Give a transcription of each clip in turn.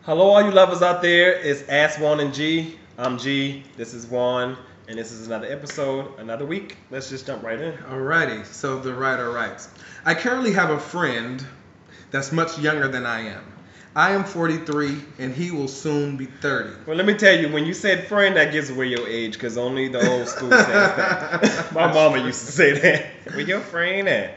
Hello, all you lovers out there. It's Ask Juan and G. I'm G. This is Juan, and this is another episode, another week. Let's just jump right in. Alrighty, so the writer writes, I currently have a friend that's much younger than I am. I am 43, and he will soon be 30. Well, let me tell you, when you said friend, that gives away your age, because only the old school says that. My mama used to say that. Where your friend at?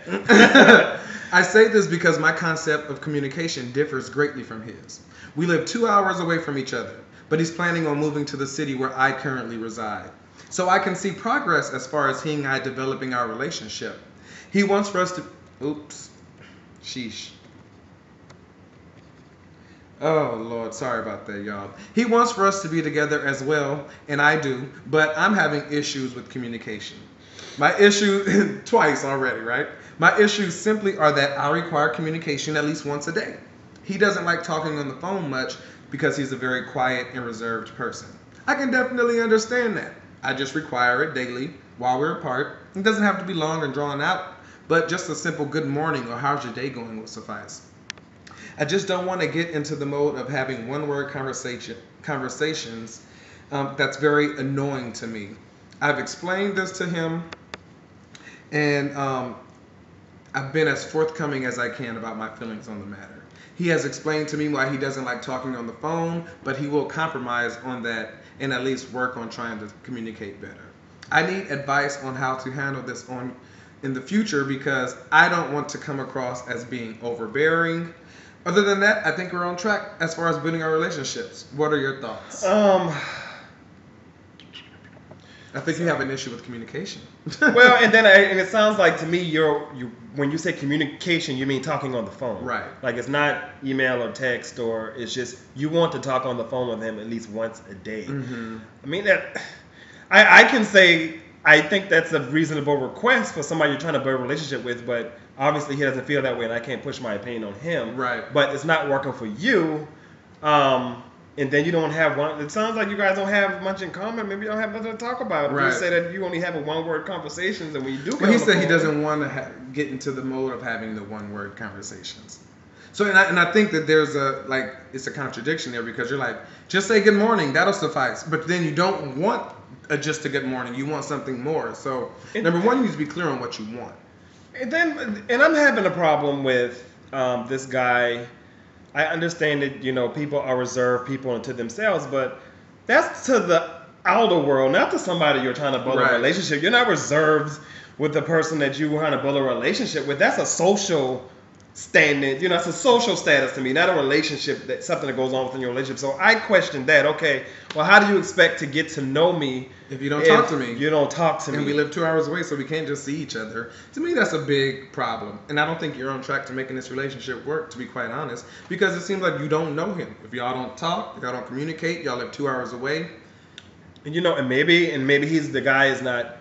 I say this because my concept of communication differs greatly from his. We live 2 hours away from each other, but he's planning on moving to the city where I currently reside. So I can see progress as far as he and I developing our relationship. He wants for us to... Oops. Sheesh. Oh, Lord, sorry about that, y'all. He wants for us to be together as well, and I do, but I'm having issues with communication. My issue, twice already, right? My issues simply are that I require communication at least once a day. He doesn't like talking on the phone much because he's a very quiet and reserved person. I can definitely understand that. I just require it daily while we're apart. It doesn't have to be long and drawn out, but just a simple good morning or how's your day going will suffice. I just don't want to get into the mode of having one-word conversations. That's very annoying to me. I've explained this to him, and I've been as forthcoming as I can about my feelings on the matter. He has explained to me why he doesn't like talking on the phone, but he will compromise on that and at least work on trying to communicate better. I need advice on how to handle this in the future because I don't want to come across as being overbearing. Other than that, I think we're on track as far as building our relationships. What are your thoughts? I think you have an issue with communication. Well, and it sounds like to me, you when you say communication, you mean talking on the phone, right? Like it's not email or text, or it's just you want to talk on the phone with him at least once a day. Mm-hmm. I mean that I can say I think that's a reasonable request for somebody you're trying to build a relationship with, but obviously he doesn't feel that way, and I can't push my opinion on him. Right. But it's not working for you. And then you don't have one. It sounds like you guys don't have much in common. Maybe you don't have nothing to talk about. Right. You say that you only have a one-word conversations, and when you do, well, he said he doesn't want to get into the mode of having the one-word conversations. So, and I think that there's it's a contradiction there because you're like, just say good morning, that'll suffice. But then you don't want just a good morning. You want something more. So, number one, you need to be clear on what you want. And I'm having a problem with this guy. I understand that, people are reserved people unto themselves, but that's to the outer world, not to somebody you're trying to build a relationship. You're not reserved with the person that you're trying to build a relationship with. That's a social standing, it's a social status to me, not a relationship, that's something that goes on within your relationship. So I question that. Okay, well, how do you expect to get to know me if you don't talk to me? You don't talk to me. And we live 2 hours away, so we can't just see each other. To me, that's a big problem. And I don't think you're on track to making this relationship work, to be quite honest, because it seems like you don't know him. If y'all don't talk, if y'all don't communicate, y'all live 2 hours away. And and maybe he's the guy is not.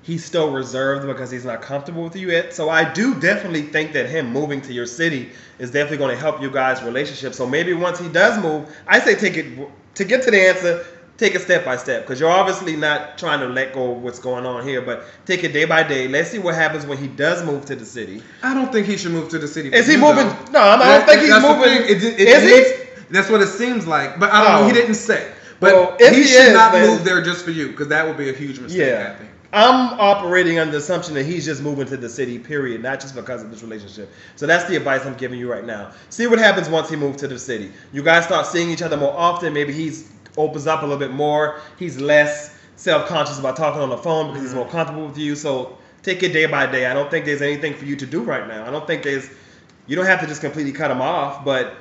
He's still reserved because he's not comfortable with you yet. So I do definitely think that him moving to your city is definitely going to help you guys' relationship. So maybe once he does move, I say take it to get to the answer. Take it step by step because you're obviously not trying to let go of what's going on here, but take it day by day. Let's see what happens when he does move to the city. I don't think he should move to the city. Is he moving? Though. No, I don't think he's moving. Is he? That's what it seems like, but I don't know. He didn't say. But well, he should not move there just for you because that would be a huge mistake, I think. I'm operating under the assumption that he's just moving to the city, period, not just because of this relationship. So that's the advice I'm giving you right now. See what happens once he moves to the city. You guys start seeing each other more often. Maybe he's opens up a little bit more. He's less self-conscious about talking on the phone because he's more comfortable with you. So take it day by day. I don't think there's anything for you to do right now. I don't think you don't have to just completely cut him off, but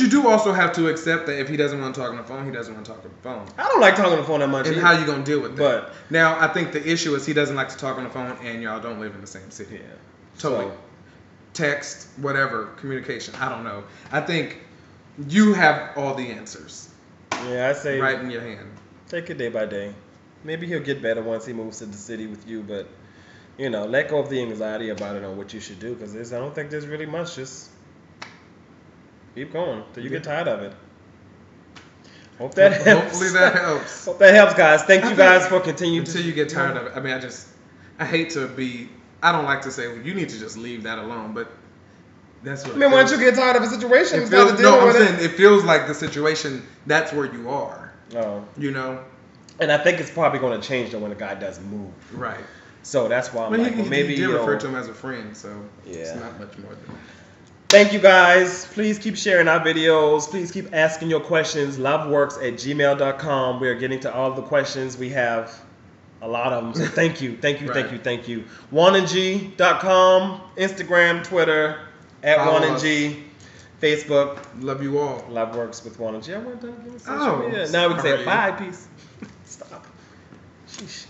you do also have to accept that if he doesn't want to talk on the phone, he doesn't want to talk on the phone. I don't like talking on the phone that much. And either. how you going to deal with that? But now, I think the issue is he doesn't like to talk on the phone and y'all don't live in the same city. Yeah. Totally. So, text, whatever, communication. I don't know. I think you have all the answers. Yeah, I say right in your hand. Take it day by day. Maybe he'll get better once he moves to the city with you, but let go of the anxiety about it on what you should do because I don't think there's really much. Just keep going till you get tired of it. Hope that helps. Hopefully that helps. Hope that helps, guys. Thank you guys for continuing. Until you get tired of it. I mean, I hate to be. I don't like to say, well, you need to just leave that alone, but That's what. I mean, once you get tired of a situation, it's got to deal no, I'm with saying it feels like the situation. That's where you are. Oh. You know. And I think it's probably going to change though when the guy does move. Right. So that's why I'm like, well, maybe he did refer to him as a friend, so it's Yeah. not much more than that. Thank you guys. Please keep sharing our videos. Please keep asking your questions. LoveWorks@gmail.com. We are getting to all the questions. We have a lot of them. So thank you. Thank you. Right. Thank you. Thank you. JuanGee.com, Instagram, Twitter, Follow us. @JuanGee, Facebook. Love you all. LoveWorks with Juan Gee. I want to give social Oh, media. Now we can say sorry. bye. Peace. Stop. Sheesh.